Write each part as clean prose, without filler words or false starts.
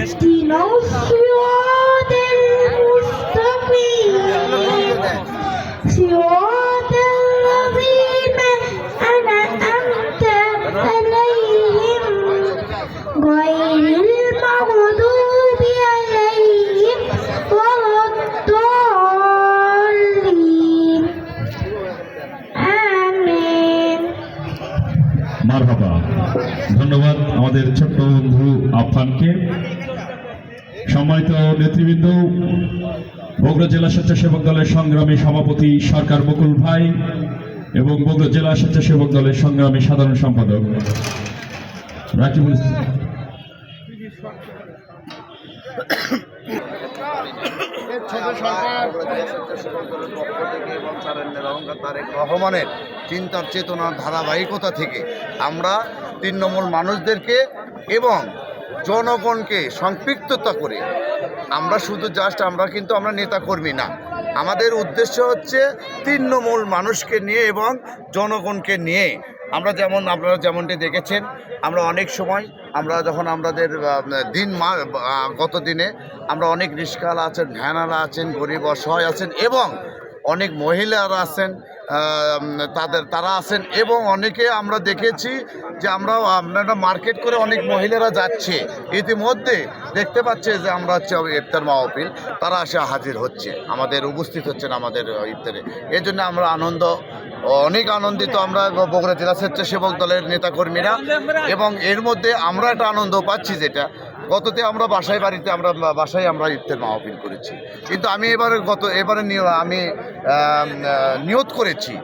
اهدنا الصراط المستقيم صراط الذين أنعمت عليهم غير المغضوب عليهم ولا الضالين آمين। মারহাবা। ধন্যবাদ আমাদের ছোট্ট বন্ধু আফফানকে। সম্মানিত নেতৃবৃন্দ, বগুড়া জেলা স্বেচ্ছাসেবক দলের সংগ্রামী সভাপতি সরকার মুকুল ভাই এবং বগুড়া জেলা স্বেচ্ছাসেবক দলের সংগ্রামী সাধারণ সম্পাদক রাকিবুল ইসলাম। রহমানের চিন্তার চেতনার ধারাবাহিকতা থেকে আমরা তৃণমূল মানুষদেরকে এবং জনগণকে সম্পৃক্ততা করে আমরা শুধু আমরা নেতাকর্মী না, আমাদের উদ্দেশ্য হচ্ছে তৃণমূল মানুষকে নিয়ে এবং জনগণকে নিয়ে আপনারা যেমনটি দেখেছেন, আমরা অনেক সময় যখন আমাদের গত দিনে আমরা অনেক রিস্কাওয়ালা আছেন, ভ্যানওয়ালা আছেন, গরিব অসহায় আছেন এবং অনেক মহিলারা আছেন, তারা আছেন এবং অনেকে আমরা দেখেছি যে আপনারা মার্কেট করে অনেক মহিলারা যাচ্ছে, ইতিমধ্যে দেখতে পাচ্ছে যে আমরা হচ্ছে ইফতার মাহফিল, তারা এসে হাজির হচ্ছে, উপস্থিত হচ্ছেন আমাদের ইফতারে। এর জন্য আমরা অনেক আনন্দিত আমরা বগুড়া জেলা স্বেচ্ছাসেবক দলের নেতাকর্মীরা, এবং এর মধ্যে আমরা একটা আনন্দ পাচ্ছি যেটা গততে আমরা বাসায় আমরা ইফতার মাহফিল করেছি, কিন্তু আমি এবারে আমি নিয়ত করেছি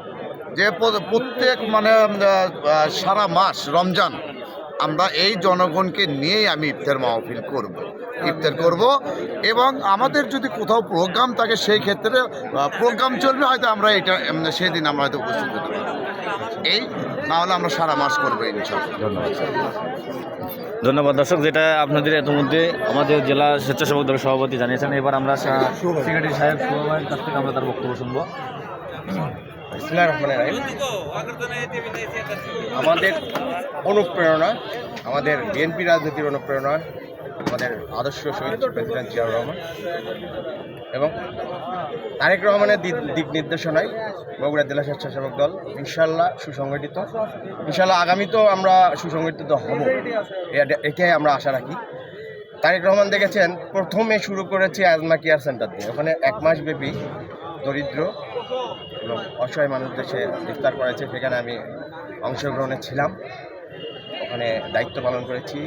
যে প্রত্যেক সারা মাস রমজান আমরা এই জনগণকে নিয়েই আমি ইফতার মাহফিল ইফতার করব এবং আমাদের যদি কোথাও প্রোগ্রাম থাকে সেই ক্ষেত্রে প্রোগ্রাম চলবে, হয়তো আমরা সেদিন আমরা হয়তো উপস্থিত হতে পারবো, না হলে আমরা সারা মাস করবো ইনশাআল্লাহ। ধন্যবাদ। ধন্যবাদ দর্শক, যেটা আপনাদের ইতিমধ্যে আমাদের জেলা স্বেচ্ছাসেবক দলের সভাপতি জানিয়েছেন। এবার আমরা সেক্রেটারি সাহেব সুভাইয়ের কাছ থেকে আমরা তার বক্তব্য শুনবো। আমাদের অনুপ্রেরণা, আমাদের বিএনপি রাজনীতির অনুপ্রেরণা আমাদের আদর্শ শহীদ প্রেসিডেন্ট জিয়াউর রহমান এবং তারেক রহমানের দিক নির্দেশনায় বগুড়া জেলা স্বেচ্ছাসেবক দল ইনশাল্লাহ সুসংগঠিত, ইনশাল্লাহ আগামীতেও আমরা সুসংগঠিত হব, এটাই আমরা আশা রাখি। তারেক রহমান দেখেছেন প্রথমে শুরু করেছে আজমা কেয়ার সেন্টার দিয়ে, ওখানে 1 মাস ব্যাপী দরিদ্র এবং অসহায় মানুষদের সে ইফতার করেছে, সেখানে আমি অংশগ্রহণে ছিলাম, ওখানে দায়িত্ব পালন করেছি।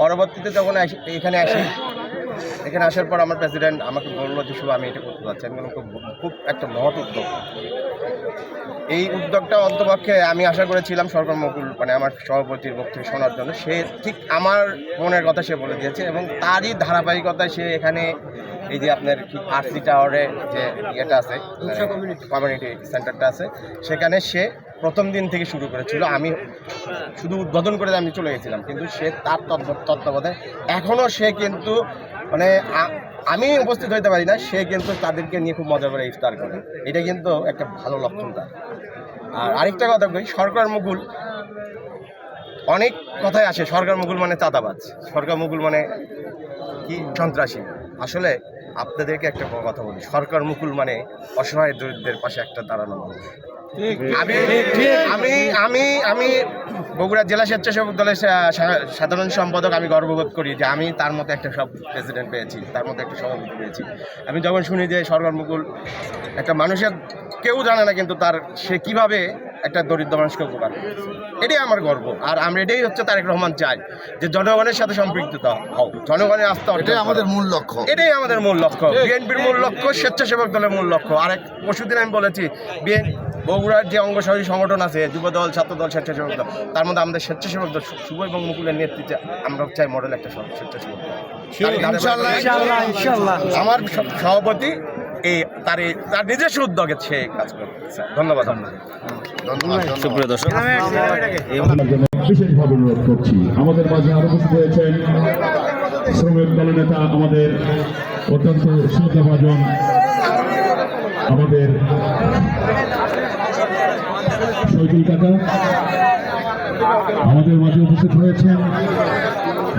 পরবর্তীতে যখন এখানে আসার পর আমার প্রেসিডেন্ট আমাকে বললো যে শুধু আমি এটা করতে পারছি, আমি খুব একটা মহৎ উদ্যোগ। এই উদ্যোগটা অন্তপক্ষে আমি আশা করেছিলাম সরকার মুকুল আমার সভাপতির বক্তব্য শোনার জন্য, সে ঠিক আমার মনের কথা সে বলে দিয়েছে এবং তারই ধারাবাহিকতায় সে এখানে এই যে আপনার আরসি টাওয়ারে যে ইয়েটা আছে, কমিউনিটি সেন্টারটা আছে, সেখানে সে প্রথম দিন থেকে শুরু করেছিল। আমি শুধু উদ্বোধন করে আমি চলে গেছিলাম, কিন্তু সে তার তত্ত্বাবধানে এখনও সে কিন্তু আমি উপস্থিত হইতে পারি না, সে কিন্তু তাদেরকে নিয়ে খুব মজা করে ইফতার করে, এটা কিন্তু একটা ভালো লক্ষণ তার। আর আরেকটা কথা কই, সরকার মুকুল অনেক কথাই আসে, সরকার মুকুল মানে চাঁদাবাজ, সরকার মুকুল মানে কি সন্ত্রাসী। আসলে আপনাদেরকে একটা কথা বলি, সরকার মুকুল মানে অসহায় দরিদ্রদের পাশে একটা দাঁড়ানো মানুষ। আমি বগুড়া জেলা স্বেচ্ছাসেবক দলের সাধারণ সম্পাদক, আমি গর্ববোধ করি যে আমি তার মতো একটা প্রেসিডেন্ট পেয়েছি, তার মতো একটা সভাপতি পেয়েছি। আমি যখন শুনি যে সরকার মুকুল একটা মানুষের কেউ জানে না, কিন্তু সে কিভাবে একটা দরিদ্র মানুষকে উপকার করে, এটাই আমার গর্ব। আর আমরা এটাই হচ্ছে তারেক রহমান চাই যে জনগণের সাথে সম্পৃক্ত হও, জনগণের আস্থা, এটাই আমাদের মূল লক্ষ্য, এটাই আমাদের মূল লক্ষ্য, বিএনপির মূল লক্ষ্য, স্বেচ্ছাসেবক দলের মূল লক্ষ্য। আর পরশুদিন আমি বলেছি বগুড়ার যে অঙ্গসহযোগী সংগঠন আছে, যুবদল, ছাত্রদল, স্বেচ্ছাসেবক দল, তার মধ্যে আমাদের স্বেচ্ছাসেবক দল শুভ এবং মুকুলের নেতৃত্বে আমরা চাই মডেল একটা স্বেচ্ছাসেবক দল। আমার সভাপতি তার নিজস্ব উদ্যোগে সে কাজ করছে। ধন্যবাদ। সুপ্রিয় দর্শক আপনার জন্য বিশেষভাবে অনুরোধ করছি, আমাদের মাঝে আরো উপস্থিত হয়েছেন শ্রমিক দলনেতা, আমাদের অত্যন্ত শ্রদ্ধাভাজন আমাদের শহীদুল কাকা। আমাদের মাঝে উপস্থিত হয়েছেন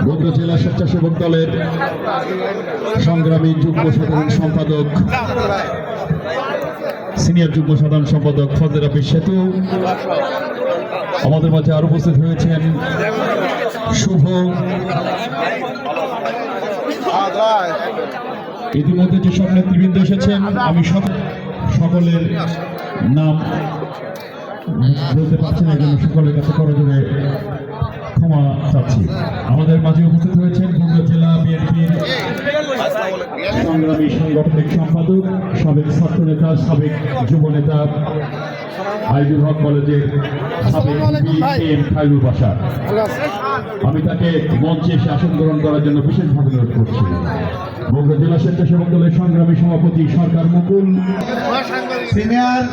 বগুড়া জেলা স্বেচ্ছাসেবক দলের সংগ্রামী যুগ্ম সাধারণ সম্পাদক, সিনিয়র যুগ্ম সাধারণ সম্পাদক ফজলে রাব্বি সেতু। আমাদের মাঝে আরো উপস্থিত হয়েছেন শুভ। ইতিমধ্যে যেসব নেতৃবৃন্দ এসেছেন আমি সকলের নাম বলতে পারছি না, জন্য সকলের কাছে করজোড়ে ক্ষমা চাচ্ছি। আমাদের মাঝে উপস্থিত হয়েছেন বগুড়া জেলা বিএনপির সংগ্রামী সাংগঠনিক সম্পাদক, সাবেক ছাত্রনেতা, সাবেক যুব নেতা, আইজুল হক কলেজের সাবেক এম খায়রুল বাশার। আমি তাকে মঞ্চে এসে আসন গ্রহণ করার জন্য বিশেষভাবে অনুরোধ করছি। বগুড়া জেলা স্বেচ্ছাসেবক দলের সংগ্রামী সভাপতি সরকার মুকুল, সিনিয়র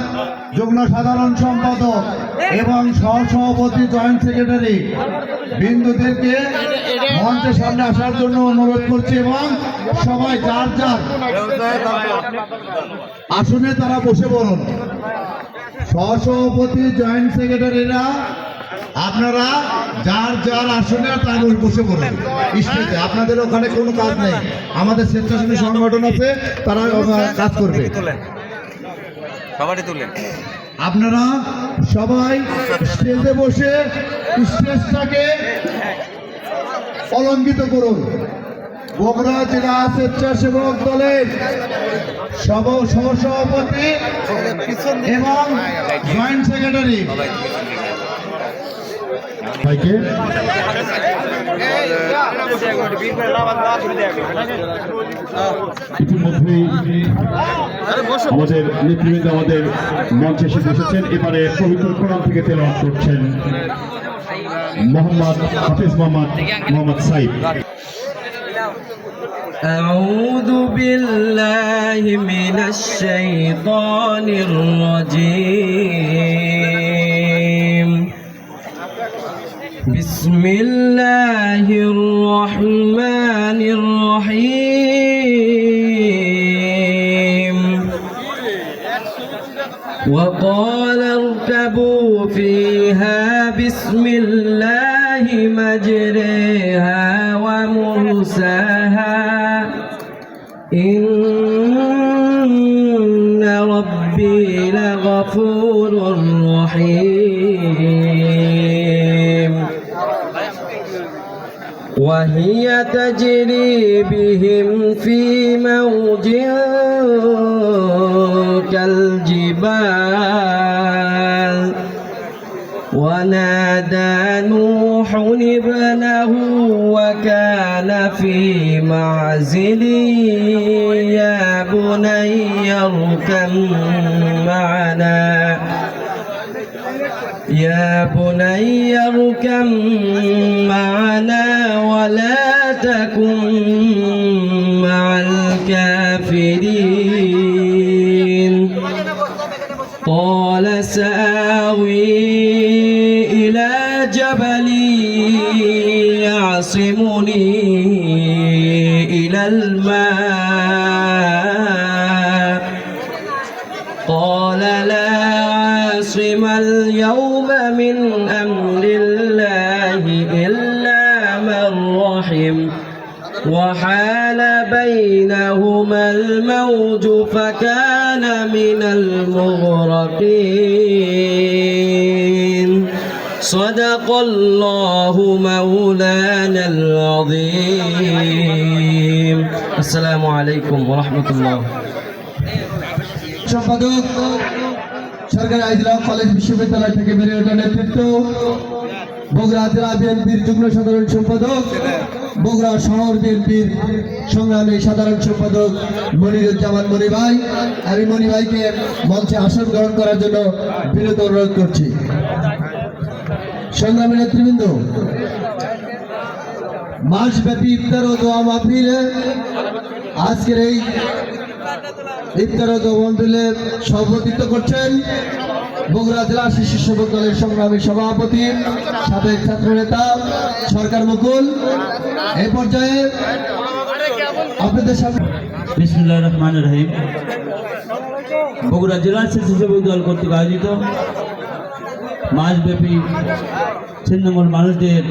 যুগ্ম সাধারণ সম্পাদক এবং সহসভাপতি জয়েন্ট সেক্রেটারি বিন্দুদেরকে মঞ্চের সামনে আসার জন্য অনুরোধ করছি এবং সবাই যার যার আসনে তারা বসে পড়ুন। সহসভাপতি জয়েন্ট সেক্রেটারিরা আপনারা যার যার আসনে তারা বসে পড়ুন স্টেজে। আপনাদের ওখানে কোনো কাজ নেই, আমাদের স্বেচ্ছাসেবী সংগঠন আছে, তারা কাজ করবে। আপনারা সবাই স্টেজে বসে স্টেজটাকে অলঙ্কিত করুন। বগুড়া জেলা স্বেচ্ছাসেবক দলের সহসভাপতি এবং জয়েন্ট সেক্রেটারি ভাইকে ইতিমধ্যেই আমাদের নেতৃবৃন্দ আমাদের মঞ্চে এসে বসেছেন। এবারে পবিত্র কোরআন থেকে তেলাওয়াত করছেন মোহাম্মদ হাফিজ মোহাম্মদ সাইদ। أعوذ بالله من الشيطان الرجيم. بسم الله الرحمن الرحيم. وقال اركبوا فيها بسم الله مجريها ومرساها إن ربي لغفور رحيم. وهي تجري بهم في موج كالجبال ونادى نوح ابنه وكان في معزل يا بني اركب معنا ولا تكن مع الكافرين. قال سآوي إلى جبل يعصمني إلى الماء قال لا عاصم اليوم من أمر الله إلا من رحم وحال بينهما الموج فكان من المغرقين. صدق الله مولانا العظيم. السلام عليكم ورحمة الله. সম্পাদক সরকারি আইজলা কলেজ বিশ্ববিদ্যালয় থেকে বেড়ে ওঠা নেতৃত্ব, বগুড়া জেলা বিএনপির যুগ্ম সাধারণ সম্পাদক, বগুড়া শহর বিএনপির সংগ্রামী সাধারণ সম্পাদক মনিরুজ্জামান মনি ভাই। আমি মনি ভাইকে মঞ্চে আসন গ্রহণ করার জন্য বিনীত অনুরোধ করছি। সংগ্রামী নেতৃবৃন্দ, মাসব্যাপী ইফতার ও দোয়া মাহফিলে আজকের এই ইফতার ও দোয়া মাহফিলে সভাপতিত্ব করছেন বগুড়া জেলা স্বেচ্ছাসেবক দলের সংগ্রামী সভাপতি সাবেক ছাত্রনেতা সরকার মুকুল। এই পর্যায়ে আপনাদের সামনে বিসমিল্লাহির রহমানির রহিম। বগুড়া জেলা স্বেচ্ছাসেবক দল কর্তৃক আয়োজিত মাসব্যাপী ছিন্নমূল মানুষদের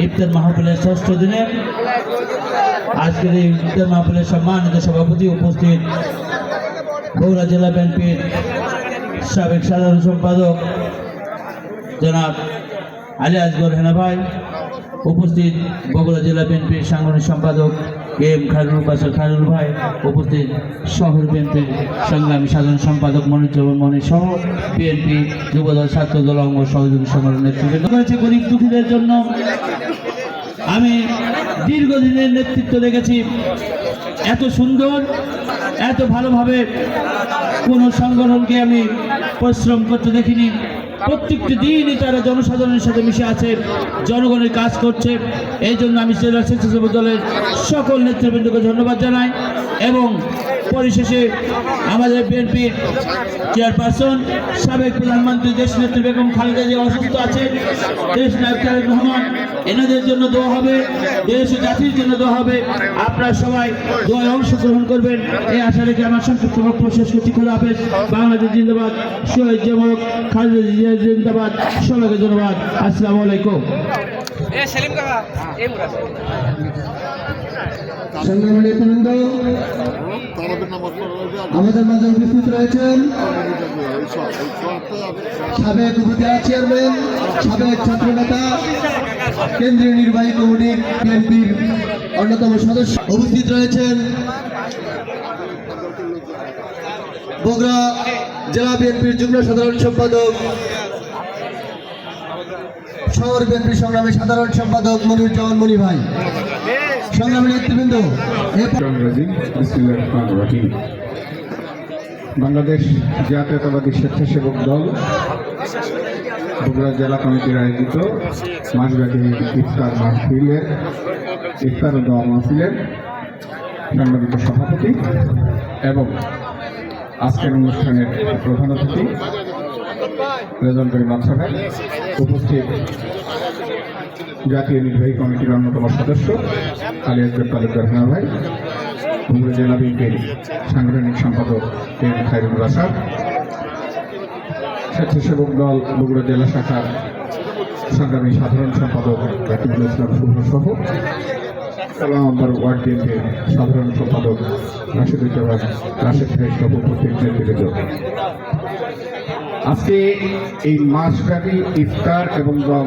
ইফতার মাহফিলের ৬ষ্ঠ দিনে আজকের এই ইফতার মাহফিলের সম্মানিত সভাপতি উপস্থিত বগুড়া জেলা বিএনপির সাবেক সাধারণ সম্পাদক জনাব আলী আসগর হেনা ভাই, উপস্থিত বগুড়া জেলা বিএনপির সাংগঠনিক সম্পাদক এম খায়রুল বাশার খায়রুল ভাই, উপস্থিত শহর বিএনপির সংগ্রামী সাধারণ সম্পাদক মনিরুজ্জামান মনির সহ বিএনপি যুবদল ছাত্রদল অঙ্গ সহযোগী সংগঠনের নেতৃত্ব করেছে। গরিব দুঃখীদের জন্য আমি দীর্ঘদিনের নেতৃত্ব দেখেছি। এত সুন্দর, এত ভালোভাবে কোনো সংগঠনকে আমি পরিশ্রম করতে দেখিনি। প্রত্যেকটি দিনই তারা জনসাধারণের সাথে মিশে আছে, জনগণের কাজ করছে। এই জন্য আমি জেলা স্বেচ্ছাসেবক দলের সকল নেতৃবৃন্দকে ধন্যবাদ জানাই। এবং পরিশেষে আমাদের বিএনপির চেয়ারপারসন সাবেক প্রধানমন্ত্রী দেশনেত্রী বেগম খালেদা জিয়া অসুস্থ আছে, দেশ নায়ক তারেক রহমান, এনাদের জন্য দোয়া হবে, দেশ ও জাতির জন্য দোয়া হবে। আপনারা সবাই দোয়ায় অংশগ্রহণ করবেন, এই আশা রেখে আমার সংক্ষিপ্ত বক্তব্য শেষ করছি। খোদা হাফেজ। বাংলাদেশ জিন্দাবাদ, শহীদ জনক খালেদা জিয়া জিন্দাবাদ। সবাইকে ধন্যবাদ। আসসালামু আলাইকুম। সংগ্রামী নেতৃবৃন্দ, আমাদের মাঝে উপস্থিত রয়েছেন সাবেক উপজেলা চেয়ারম্যান, সাবেক ছাত্রনেতা, কেন্দ্রীয় নির্বাহী কমিটির বিএনপির অন্যতম সদস্য। উপস্থিত রয়েছেন বগুড়া জেলা বিএনপির যুগ্ম সাধারণ সম্পাদক, শহর বিএনপির সংগ্রামী সাধারণ সম্পাদক মনিরুজ্জামান মনি ভাই। সংগ্রামী নেতৃবৃন্দ, বাংলাদেশ জাতীয়তাবাদী স্বেচ্ছাসেবক দল বগুড়া জেলা কমিটির আয়োজিত মাসব্যাপী ইফতার ও দোয়া মাহফিলের সম্মানিত সভাপতি এবং আজকের অনুষ্ঠানের প্রধান অতিথি রেজনকারী বাদশা ভাই, উপস্থিত জাতীয় নির্বাহী কমিটির অন্যতম সদস্য আলী আসগর তালুকদার হেনা ভাই, বগুড়া জেলা বিএনপির সাংগঠনিক সম্পাদক এম খায়রুল বাশার, স্বেচ্ছাসেবক দল বগুড়া জেলা শাখার সংগ্রামী সাধারণ সম্পাদক রাকিবুল ইসলাম শুভ সহ কালামাম্বার ওয়ার্ড বিএনপির সাধারণ সম্পাদক রাশিদুজ্জামান রাশেদ ভাই সহ উপস্থিত নেতৃবৃন্দ, আজকে এই মাসব্যাপী ইফতার এবং দোয়া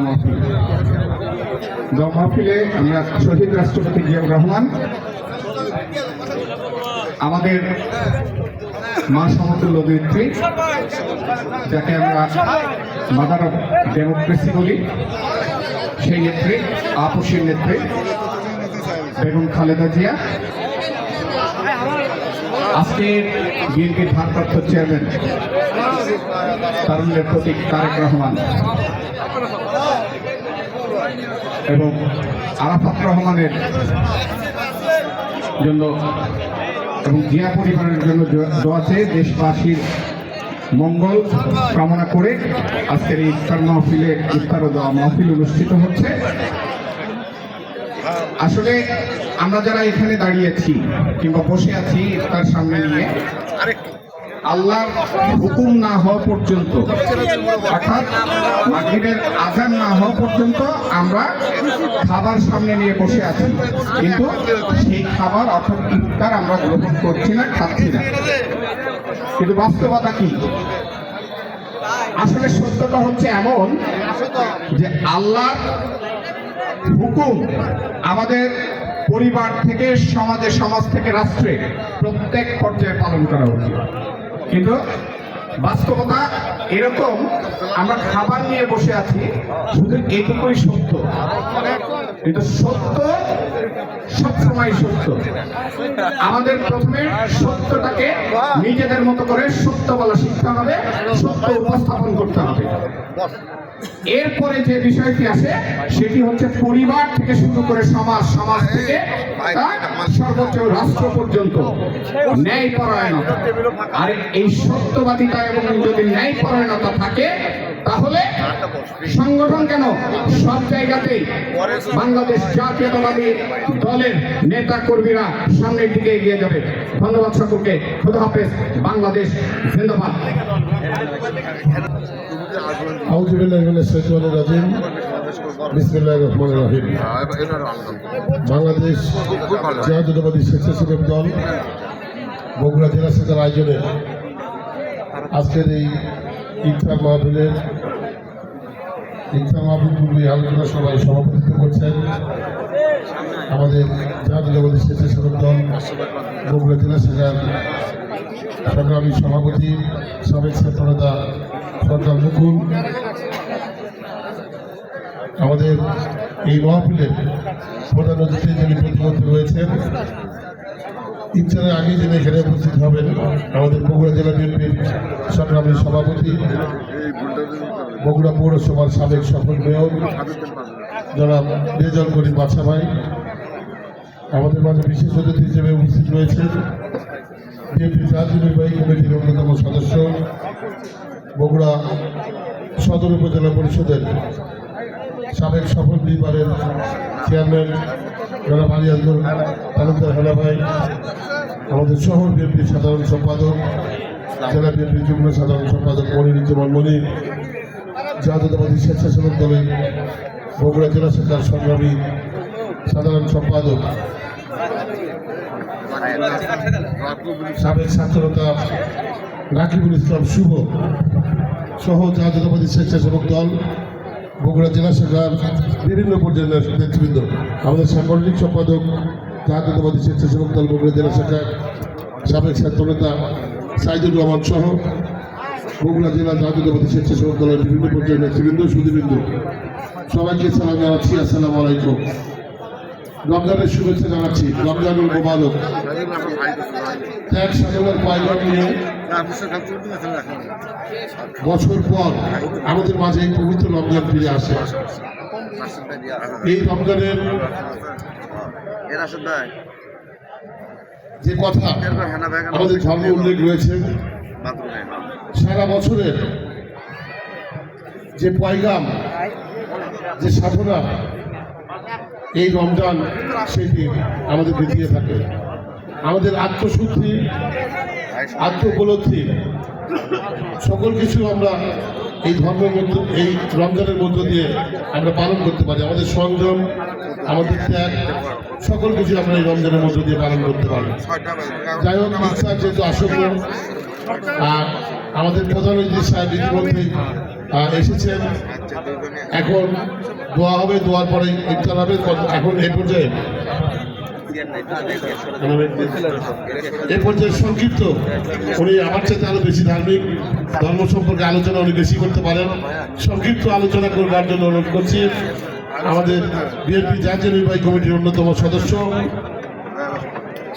মাহফিলে আমরা শহীদ রাষ্ট্রপতি জিয়াউর রহমান, আমাদের মা সমতুল্য নেত্রী, যাকে আমরা মাদার অফ ডেমোক্রেসি বলি, সেই নেত্রী, আপসীর নেত্রী বেগম খালেদা জিয়া, আজকে বিএনপির ভারপ্রাপ্ত চেয়ারম্যান তারুণ্যের প্রতীক তারেক রহমান এবং আরাফাত রহমানের জন্য এবং জিয়া পরিবারের জন্য দোয়া চেয়ে দেশবাসীর মঙ্গল কামনা করে আজকের এই ইফতার ও দোয়া মাহফিল অনুষ্ঠিত হচ্ছে। আসলে আমরা যারা এখানে দাঁড়িয়েছি কিংবা বসে আছি ইফতার সামনে নিয়ে, আল্লাহর হুকুম না হওয়া পর্যন্ত, অর্থাৎ মাগরিবের আযান না হওয়া পর্যন্ত আমরা খাবার সামনে নিয়ে বসে আছি, কিন্তু সেই খাবার অর্থাৎ ইফতার আমরা গ্রহণ করছি না, খাচ্ছি না। কিন্তু বাস্তবতা কি? আসলে সত্যটা হচ্ছে এমন যে আল্লাহর হুকুম আমাদের পরিবার থেকে সমাজ থেকে রাষ্ট্রে প্রত্যেক পর্যায়ে পালন করা উচিত। কিন্তু বাস্তবতা এরকম, আমরা খাবার নিয়ে বসে আছি, শুধু এটুকুই সত্য। কিন্তু সত্য সবসময় সত্য। আমাদের প্রথমে সত্যটাকে নিজেদের মতো করে সত্য বলা শিখতে হবে, সত্য উপস্থাপন করতে হবে। এরপরে যে বিষয়টি আসে সেটি হচ্ছে পরিবার থেকে শুরু করে সমাজ, সমাজ থেকে সর্বোচ্চ রাষ্ট্র পর্যন্ত ন্যায়পরায়ণতা। আর এই সত্যবাদিতা এবং যদি ন্যায়পরায়ণতা থাকে তাহলে সংগঠন কেন সব জায়গাতেই বাংলাদেশ জাতীয়তাবাদী দলের নেতা কর্মীরা সামনের দিকে এগিয়ে যাবে। ধন্যবাদ সকলকে। খোদা হাফেজ। বাংলাদেশ জিন্দাবাদ। বাংলাদেশ জাতীয়তাবাদী স্বেচ্ছাসেবক দল বগুড়া জেলা শাখার আয়োজনে আজকের এই ইফতার মাহফিলের পূর্বে আলোচনা সভায় সভাপতিত্ব করছেন আমাদের জাতীয়তাবাদী স্বেচ্ছাসেবক দল বগুড়া জেলা শাখার সংগ্রামী সভাপতি সাবেক ছাত্রনেতা সরকার মুকুল। আমাদের এই মাহফিলের প্রধান অতিথি যিনি প্রতিমন্ত্রী রয়েছেন, ইফতারের আগে যিনি এখানে উপস্থিত হবেন আমাদের বগুড়া জেলা বিএনপির সংগ্রামী সভাপতি, বগুড়া পৌরসভার সাবেক সফল মেয়র জনাব রেজাউল করিম বাদশা ভাই। আমাদের মাঝে বিশেষ অতিথি হিসেবে উপস্থিত রয়েছেন বিএনপি জাতীয় নির্বাহী কমিটির অন্যতম সদস্য, বগুড়া সদর উপজেলা পরিষদের সাবেক সফল বিভাগের চেয়ারম্যান জনাব আলী আজমল তালুকদার হেলা ভাই, আমাদের শহর বিএনপির সাধারণ সম্পাদক, জেলা বিএনপির যুগ্ম সাধারণ সম্পাদক মনিরুজ্জামান মনি, জাতীয়তাবাদী স্বেচ্ছাসেবক দলের বগুড়া জেলা শাখার সংগ্রামী সাধারণ সম্পাদক, সাবেক ছাত্রনেতা রাকিবুল ইসলাম শুভ সহ জাতীয়তাবাদী স্বেচ্ছাসেবক দল বগুড়া জেলা শাখার বিভিন্ন পর্যায়ের নেতৃবৃন্দ, আমাদের সাংগঠনিক সম্পাদক জাতীয়তাবাদী স্বেচ্ছাসেবক দল বগুড়া জেলা শাখার সাবেক ছাত্রনেতা সাইদুর রহমান সহ বগুড়া জেলা জাতীয়তাবাদী স্বেচ্ছাসেবক দলের বিভিন্ন পর্যায়ের নেতৃবৃন্দ, সুধীবৃন্দ, সবাইকে সালাম জানাচ্ছি। আসসালামু আলাইকুম। রমজানের শুভেচ্ছা জানাচ্ছি। রমজানুল মোবারক। ত্যাগ সাধনার পয়গাম নিয়ে বছর পর আমাদের মাঝে এই পবিত্র রমজান ফিরে আসে। এই রমজানের যে কথা আমাদের ধর্মে উল্লেখ রয়েছে, সারা বছরের যে পয়গাম, যে সাধনা এই রমজান সেটি আমাদের দেখিয়ে থাকে। আমাদের আত্মশুদ্ধি, আত্ম উপলব্ধি সকল কিছু আমরা এই ধর্মের মধ্য, এই রমজানের মধ্য দিয়ে আমরা পালন করতে পারি। আমাদের সংযম, আমাদের ত্যাগ, সকল কিছু আমরা এই রমজানের মধ্য দিয়ে পালন করতে পারি। যাই হোক, ইফতার যেহেতু আসন্ন, আমাদের প্রধান অতিথি সাহেব ইতিমধ্যেই এসেছেন। এখন দোয়া হবে, দোয়ার পরে ইফতার হবে। এখন এই পর্যায়ে সংক্ষিপ্ত, উনি আমার চাইতে আরো বেশি ধার্মিক ধর্ম সম্পর্কে আলোচনা উনি বেশি করতে পারেন। সংক্ষিপ্ত আলোচনা করবার জন্য অনুরোধ করছি আমাদের বিএনপি জাতীয় নির্বাহী কমিটির অন্যতম সদস্য,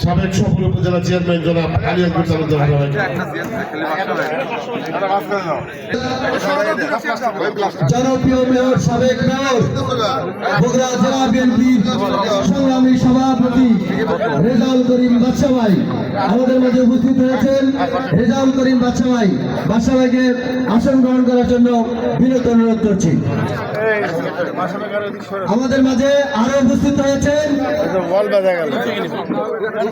সাবেক সফল উপজেলা চেয়ারম্যান জনাব আলী আজমল তালুকদার হেলা ভাই। জনপ্রিয় মেয়র, সাবেক মেয়র, বগুড়া জেলা বিএনপির সংগ্রামী সভাপতি রেজাউল করিম বাদশা ভাই আমাদের মাঝে উপস্থিত হয়েছেন। রেজাউল করিম বাদশা ভাই, বাদশা ভাইকে আসন গ্রহণ করার জন্য বিনীত অনুরোধ করছি। আমাদের মাঝে আরো উপস্থিত হয়েছেন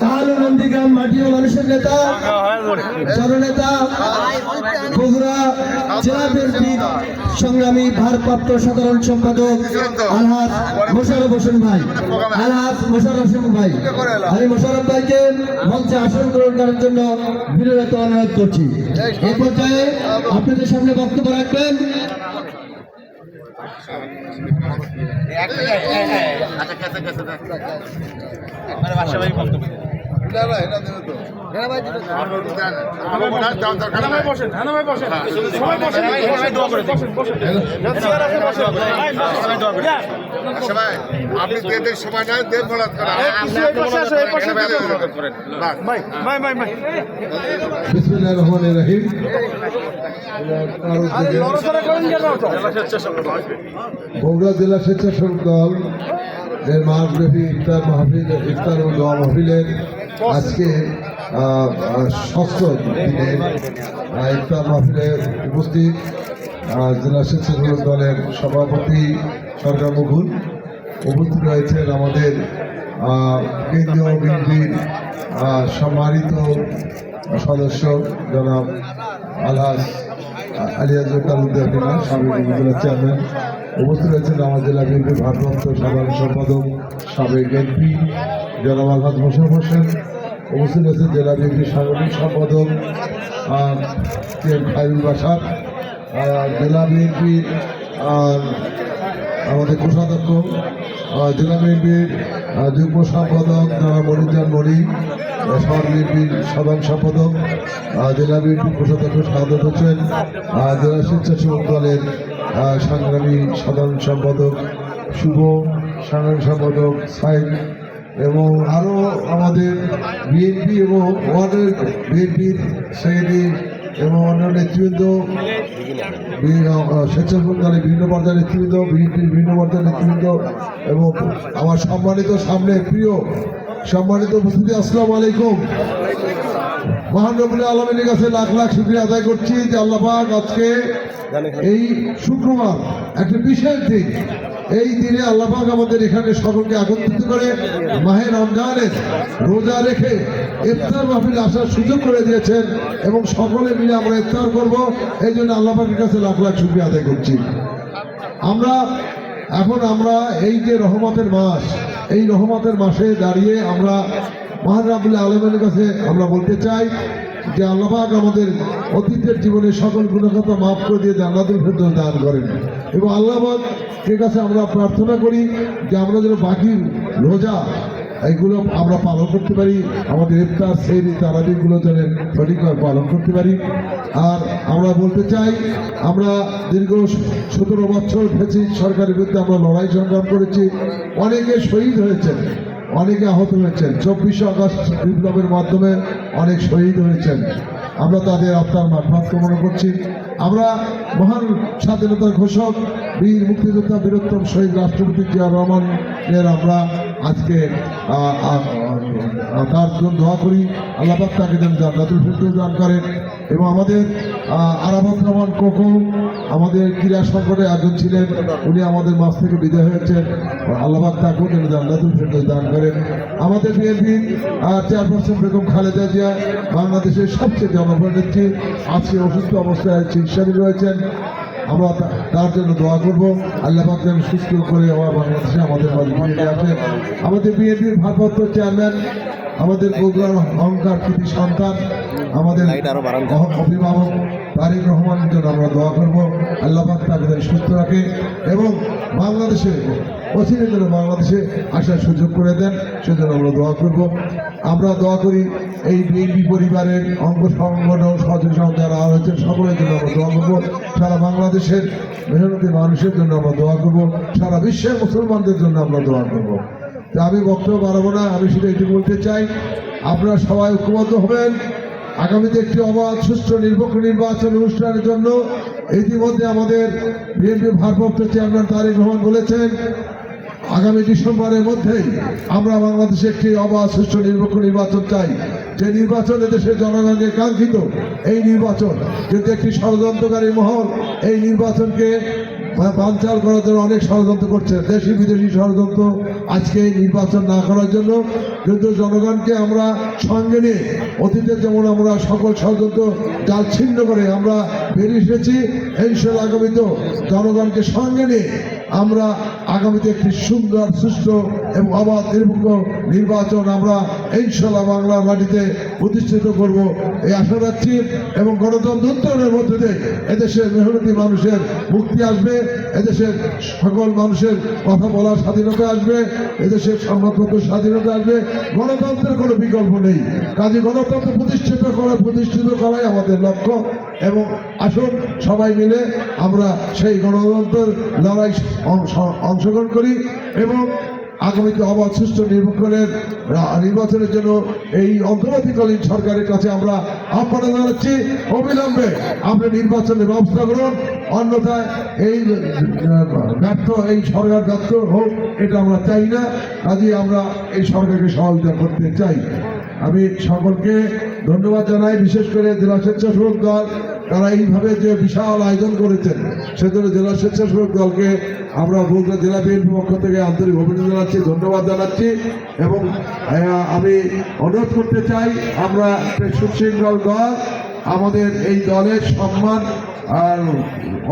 তাহলে নন্দীগ্রাম মাটি ও মানুষের নেতা, জননেতা, বগুড়া জেলা বিএনপির সংগ্রামী ভারপ্রাপ্ত সাধারণ সম্পাদক আলহাজ মোশাররফ হোসেন ভাই, আলহাজ মোশাররফ হোসেন ভাই, আমি মোশাররফ ভাইকে মঞ্চে আসন গ্রহণ করার জন্য বিনীত অনুরোধ করছি। এই পর্যায়ে আপনাদের সামনে বক্তব্য রাখবেন আপনি দেশের সময় নয় দেব বলাৎ বিসমিল্লাহির রহমানির রহিম। বগুড়া জেলা স্বেচ্ছাসেবক দল এর মাসব্যাপী ইফতার মাহফিল, ইফতার ও দোয়া মাহফিলের আজকে ষষ্ঠ দিনে ইফতার মাহফিলে উপস্থিত জেলা স্বেচ্ছাসেবক দলের সভাপতি সরকার মুকুল, উপস্থিত রয়েছেন আমাদের কেন্দ্রীয় বিএনপির সম্মানিত সদস্য জনাব আলহাজ আলিয়াজুল তালুকদার মিনা, সাবেক উপজেলা চেয়ারম্যান, উপস্থিত রয়েছেন আমার জেলা বিএনপির ভারপ্রাপ্ত সাধারণ সম্পাদক সাবেক এমপি জনাব আলহাজ মোশাররফ হোসেন, উপস্থিত রয়েছেন জেলা বিএনপির সাংগঠনিক সম্পাদক খায়রুল বাসার, জেলা বিএনপির আমাদের কোষাধ্যক্ষ, জেলা বিএনপির যুগ্ম সম্পাদক জনাব মনিরুজ্জামান মনি, শহর বিএনপির সাধারণ সম্পাদক, জেলা বিএনপির কোষাধ্যক্ষ শাহাদাত হোসেন, জেলা স্বেচ্ছাসেবক দলের সংগ্রামী সাধারণ সম্পাদক শুভ, সাধারণ সম্পাদক সাইদ এবং আরও আমাদের বিএনপি এবং ওয়ার্ডের বিএনপির সেক্রেটারি এবং অন্যান্য নেতৃবৃন্দ, স্বেচ্ছাসেবক দলের বিভিন্ন পর্যায়ের নেতৃবৃন্দ, বিএনপির বিভিন্ন পর্যায়ের নেতৃবৃন্দ এবং আমার সম্মানিত সামনে প্রিয় সম্মানিত উপস্থিতি, আসসালামু আলাইকুম। মহান রব্বুল আলামিনের কাছে লাখ লাখ শুকরিয়া আদায় করছি যে আল্লাহ পাক আজকে এই শুক্রবার একটা বিশেষ দিন, এই দিনে আল্লাহ পাক আমাদের এখানে সকলকে একত্রিত করে মাহে রমজানের রোজা রেখে ইফতার মাহফিল আসার সুযোগ করে দিয়েছেন এবং সকলে মিলে আমরা ইফতার করব, এই জন্য আল্লাহ পাকের কাছে লাখ লাখ শুকরিয়া আদায় করছি। আমরা এই যে রহমতের মাস, এই রহমতের মাসে দাঁড়িয়ে আমরা মহান রব্বুল আলামিনের কাছে আমরা বলতে চাই যে আল্লাহ পাক আমাদের অতীতের জীবনে সকল গুণাখাতা মাফ করে দিয়ে জান্নাতুল ফেরদৌস দান করেন এবং আল্লাহ পাকের কাছে আমরা প্রার্থনা করি যে আমরা যেন বাকি রোজা এইগুলো আমরা পালন করতে পারি, আমাদের ইফতার সেহরি তারাবিগুলো যেন সঠিকভাবে পালন করতে পারি। আর আমরা বলতে চাই আমরা দীর্ঘ 17 বছর ফ্যাসিস্ট সরকারের বিরুদ্ধে আমরা লড়াই সংগ্রাম করেছি, অনেকে শহীদ হয়েছেন, অনেকে আহত হয়েছেন, 24 আগস্ট বিপ্লবের মাধ্যমে অনেক শহীদ হয়েছেন, আমরা তাদের আত্মার মাগফিরাত কামনা করছি। আমরা মহান স্বাধীনতার ঘোষক বীর মুক্তিযোদ্ধা বীরোত্তম শহীদ রাষ্ট্রপতি জিয়াউর রহমানের আমরা আজকে তার জন্য দোয়া করি, আল্লাহ পাক তাকে যেন জান্নাতুল ফেরদৌস দান করেন এবং আমাদের আরাফাত রহমান কোকো আমাদের ক্রীড়া সংকটে একজন ছিলেন, উনি আমাদের মাঝ থেকে বিদায় হয়েছেন, আল্লাহ পাক তাকেও যেন জান্নাতুল ফেরদৌস দান করেন। আমাদের বিএনপির চেয়ারপারসন বেগম খালেদা জিয়া বাংলাদেশের সবচেয়ে জনপ্রিয় নেত্রী, আজকে অসুস্থ অবস্থায় চিকিৎসাধীন রয়েছেন, আমরা তার জন্য দোয়া করবো, আল্লাহ পাক যেন সুস্থ করে আবার বাংলাদেশে আমাদের মাঝে ফিরে আসেন। আমাদের বিএনপির ভারপ্রাপ্ত চেয়ারম্যান, আমাদের বগুড়ার অহংকার কৃতি সন্তান, আমাদের অভিভাবক তারেক রহমানের জন্য আমরা দোয়া করব, আল্লাহ পাক তাকে যেন সুস্থ রাখে এবং বাংলাদেশে অচিরের জন্য বাংলাদেশে আসার সুযোগ করে দেন, সেজন্য আমরা দোয়া করব। আমরা দোয়া করি এই বিএনপি পরিবারের অঙ্গ সংগঠন সচেতন যারা হয়েছেন সকলের জন্য আমরা দোয়া করবো, সারা বাংলাদেশের মেহনতি মানুষের জন্য আমরা দোয়া করব, সারা বিশ্বের মুসলমানদের জন্য আমরা দোয়া করব। আমি বক্তব্য বাড়াবো না, আমি শুধু এটি বলতে চাই আপনারা সবাই ঐক্যবদ্ধ হবেন আগামীতে একটি অবাধ সুষ্ঠু নিরপেক্ষ নির্বাচন অনুষ্ঠানের জন্য। ইতিমধ্যে আমাদের বিএনপির ভারপ্রাপ্ত চেয়ারম্যান তারেক রহমান বলেছেন আগামী ডিসেম্বরের মধ্যেই আমরা বাংলাদেশে একটি অবাধ সুষ্ঠু নিরপেক্ষ নির্বাচন চাই, যে নির্বাচন এদেশের জনগণের কাঙ্ক্ষিত। এই নির্বাচন কিন্তু একটি ষড়যন্ত্রকারী মহল এই নির্বাচনকে বানচাল করার জন্য অনেক ষড়যন্ত্র করছে, দেশি বিদেশি ষড়যন্ত্র আজকে এই নির্বাচন না করার জন্য। কিন্তু জনগণকে আমরা সঙ্গে নিয়ে অতীতে যেমন আমরা সকল ষড়যন্ত্র জাল ছিন্ন করে আমরা বেরিয়ে এসেছি, ইনশাআল্লাহ আগামীতেও জনগণকে সঙ্গে নিয়ে আমরা আগামীতে একটি সুন্দর সুষ্ঠু এবং অবাধ নিরপেক্ষ নির্বাচন আমরা ইনশাআল্লাহ বাংলার মাটিতে প্রতিষ্ঠিত করব এই আশা রাখছি। এবং গণতন্ত্র উত্তরণের মধ্যে দিয়ে এদেশের মেহনতি মানুষের মুক্তি আসবে, এদেশের সকল মানুষের কথা বলার স্বাধীনতা আসবে, এদেশের সংবাদপত্র স্বাধীনতা আসবে। গণতন্ত্রের কোনো বিকল্প নেই, কাজে গণতন্ত্র প্রতিষ্ঠিত করাই আমাদের লক্ষ্য। এবং আসুন সবাই মিলে আমরা সেই গণতন্ত্রের লড়াই অংশগ্রহণ করি এবং আগামীতে অবাধ সুষ্ঠু নির্বাচনের জন্য এই অন্তর্বর্তীকালীন সরকারের কাছে আমরা আহ্বান জানাচ্ছি, অবিলম্বে আমরা নির্বাচনের ব্যবস্থা করুন, অন্যথায় এই সরকার ব্যর্থ হোক এটা আমরা চাই না। কাজে আমরা এই সরকারকে সহযোগিতা করতে চাই। আমি সকলকে ধন্যবাদ জানাই, বিশেষ করে জেলা স্বেচ্ছাসেবক দল, তারা এইভাবে যে বিশাল আয়োজন করেছেন সেজন্য জেলা স্বেচ্ছাসেবক দলকে আমরা বগুড়া জেলা বিএনপির পক্ষ থেকে আন্তরিক অভিনন্দন জানাচ্ছি, ধন্যবাদ জানাচ্ছি। এবং আমি অনুরোধ করতে চাই, আমরা সুশৃঙ্খল দল, আমাদের এই দলের সম্মান আর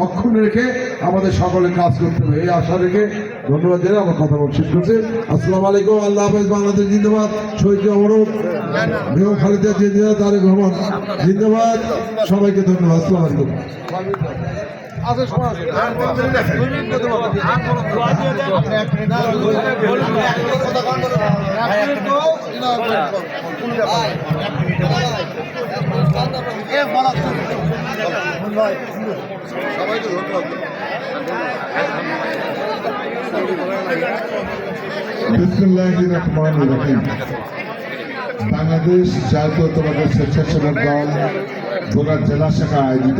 অক্ষুণ্ণ রেখে আমাদের সকলে কাজ করতে হবে, এই আশা রেখে ধন্যবাদ জানিয়ে আমার কথা বল শেষ করছি। আসসালামু আলাইকুম, আল্লাহ হাফেজ, বাংলাদেশ জিন্দাবাদ, শহীদ অমরুদ, বেগম খালেদা জিয়া, তারেক রহমান জিন্দাবাদ। সবাইকে ধন্যবাদ, আসসালামু আলাইকুম। বিসমিল্লাহির রহমানির রহিম। বাংলাদেশ জাতীয়তাবাদী স্বেচ্ছাসেবক দল বগুড়া জেলা শাখা আয়োজিত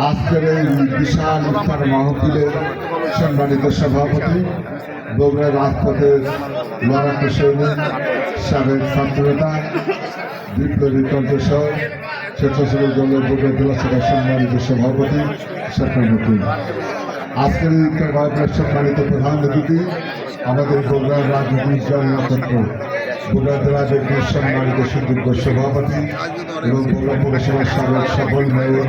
আজকের এই বিশাল ইফতার মাহফিলের সম্মানিত সভাপতি, বগুড়া রাজপথের লড়াকু সৈনিক, সাবেক ছাত্রনেতা, বিপ্লবী কণ্ঠস্বর, স্বেচ্ছাসেবক দলের বগুড়া জেলা শাখার সম্মানিত সভাপতি সরকার নতুন। আজকের এই ইফতার মাহফিলের সম্মানিত প্রধান অতিথি আমাদের বগুড়ার রাজনীতির জননক্ষত্র, বগুড়া জেলা বিএনপির সম্মানিত সুযোগ্য সভাপতি এবং বগুড়া পৌরসভার সাবেক সফল মেয়র,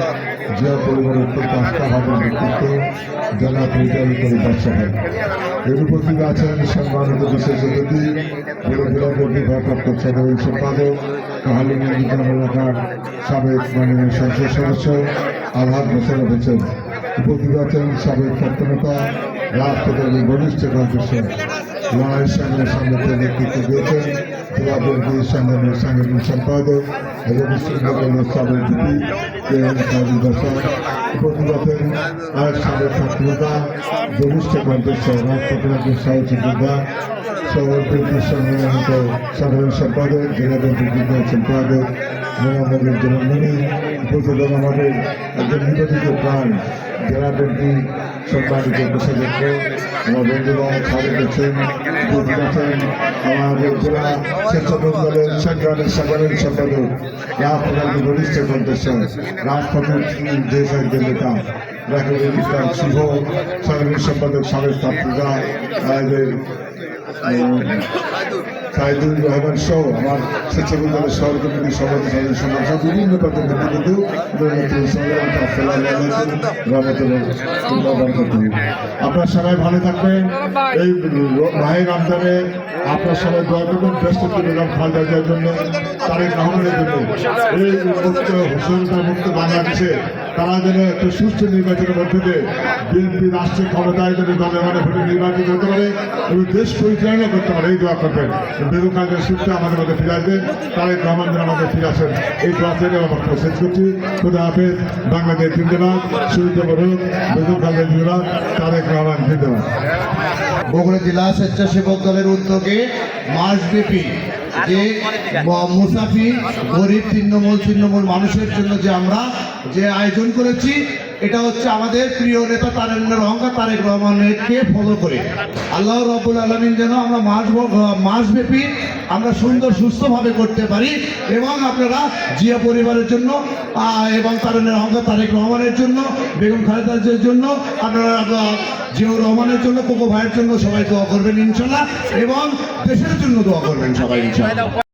জিয়া পরিবারের অত্যন্ত আস্থাভাজন ব্যক্তিত্ব জেলা পরিচালিত ব্যবসায়ী। এর উপস্থিত আছেন সম্মানিত বিশেষ অতিথি বগুড়া জেলা বিএনপির ভারপ্রাপ্ত সাধারণ সম্পাদক, কাহালুনি নিজাম এলাকার সাবেক মাননীয় সংসদ সদস্য আলহাজ মোশাররফ হোসেন। উপস্থিত আছেন সাবেক ছাত্রনেতা, রাজপথের ঘনিষ্ঠ কণ্ঠস্বর, লড়াইয়ের সামনে নেতৃত্ব দিয়েছেন জেলা বিএনপির সাংগঠনিক সম্পাদক এবং মুসলিম সাবেক ভিপি উপস্থিত আছেন আর সাবেক ছাত্রনেতা, ঘনিষ্ঠ কণ্ঠস্বর, রাজপথের একজন সাহসী যোদ্ধা, শহর বিএনপির সম্মানিত সাধারণ সম্পাদক, জেলা বিএনপির সম্পাদক মোহাম্মদ জনমণি। উপস্থিত আমাদের একজন নিবেদিত প্রাণ, জেলা বিএনপি সম্মানিত কোষাধ্যক্ষ আমার বন্ধুগণ খালেদ হোসেন। উপস্থিত আছেন আমাদের জেলা স্বেচ্ছাসেবক দলের সংগ্রামের সাধারণ সম্পাদক, রাজপথের ঘনিষ্ঠ কণ্ঠস্বর, রাজপথের দেশ একজন নেতা রাকিবুল ইসলাম শুভ, সাধারণ সম্পাদক সাবেক ছাত্ররা সাইদুল রহমান সহ আমার স্বেচ্ছাসেবক দলের শহর কমিটির সভাপতি সাধারণ সম্পাদক বিভিন্ন পদের নেতৃবৃন্দ, আপনার সবাই ভালো থাকবেন। এই মাহে রমজানে আপনার সবাই দোয়া করবেন ব্যস্ত বেগম খালেদা জিয়ার জন্য, তারেক রহমানের জন্য, এই মুক্ত হোসেনতা মুক্ত বাংলাদেশে তারা যেন একটা সুষ্ঠু নির্বাচনের মধ্যে দিয়ে বিএনপি রাষ্ট্রীয় ক্ষমতায় যেন দলের মানে ভোটে নির্বাচিত হতে পারে এবং দেশ পরিচালনা করতে পারে, এই দোয়া করবেন। বেগম খালেদা সুস্থ আমাদের মধ্যে ফিরে আসবেন, তারেক রহমান যেন আমাদের ফিরে আসেন, এই দোয়া থেকে আমার শেষ করছি। খুদা হাফেজ, বাংলাদেশ জিন্দাবাদ, শহীদ অমরুদ, বেগম খালেদা জিন্দাবাদ, তারেক রহমান জিন্দাবাদ। বগুড়া জেলা স্বেচ্ছাসেবক দলের উদ্যোগে মাসব্যাপী যে মুসাফি গরিব তৃণমূল মানুষের জন্য যে আমরা যে আয়োজন করেছি, এটা হচ্ছে আমাদের প্রিয় নেতা তারেক রহমানকে ফলো করে আল্লাহ রাব্বুল আলামিন যেন আমরা মাসব্যাপী আমরা সুন্দর সুস্থভাবে করতে পারি এবং আপনারা জিয়া পরিবারের জন্য এবং তারেক রহমানের জন্য, বেগম খালেদা জিয়ার জন্য, আপনারা জিয়াউর রহমানের জন্য, কোকো ভাইয়ের জন্য সবাই দোয়া করবেন ইনশাল্লাহ এবং দেশের জন্য দোয়া করবেন সবাই ইনশাল্লাহ।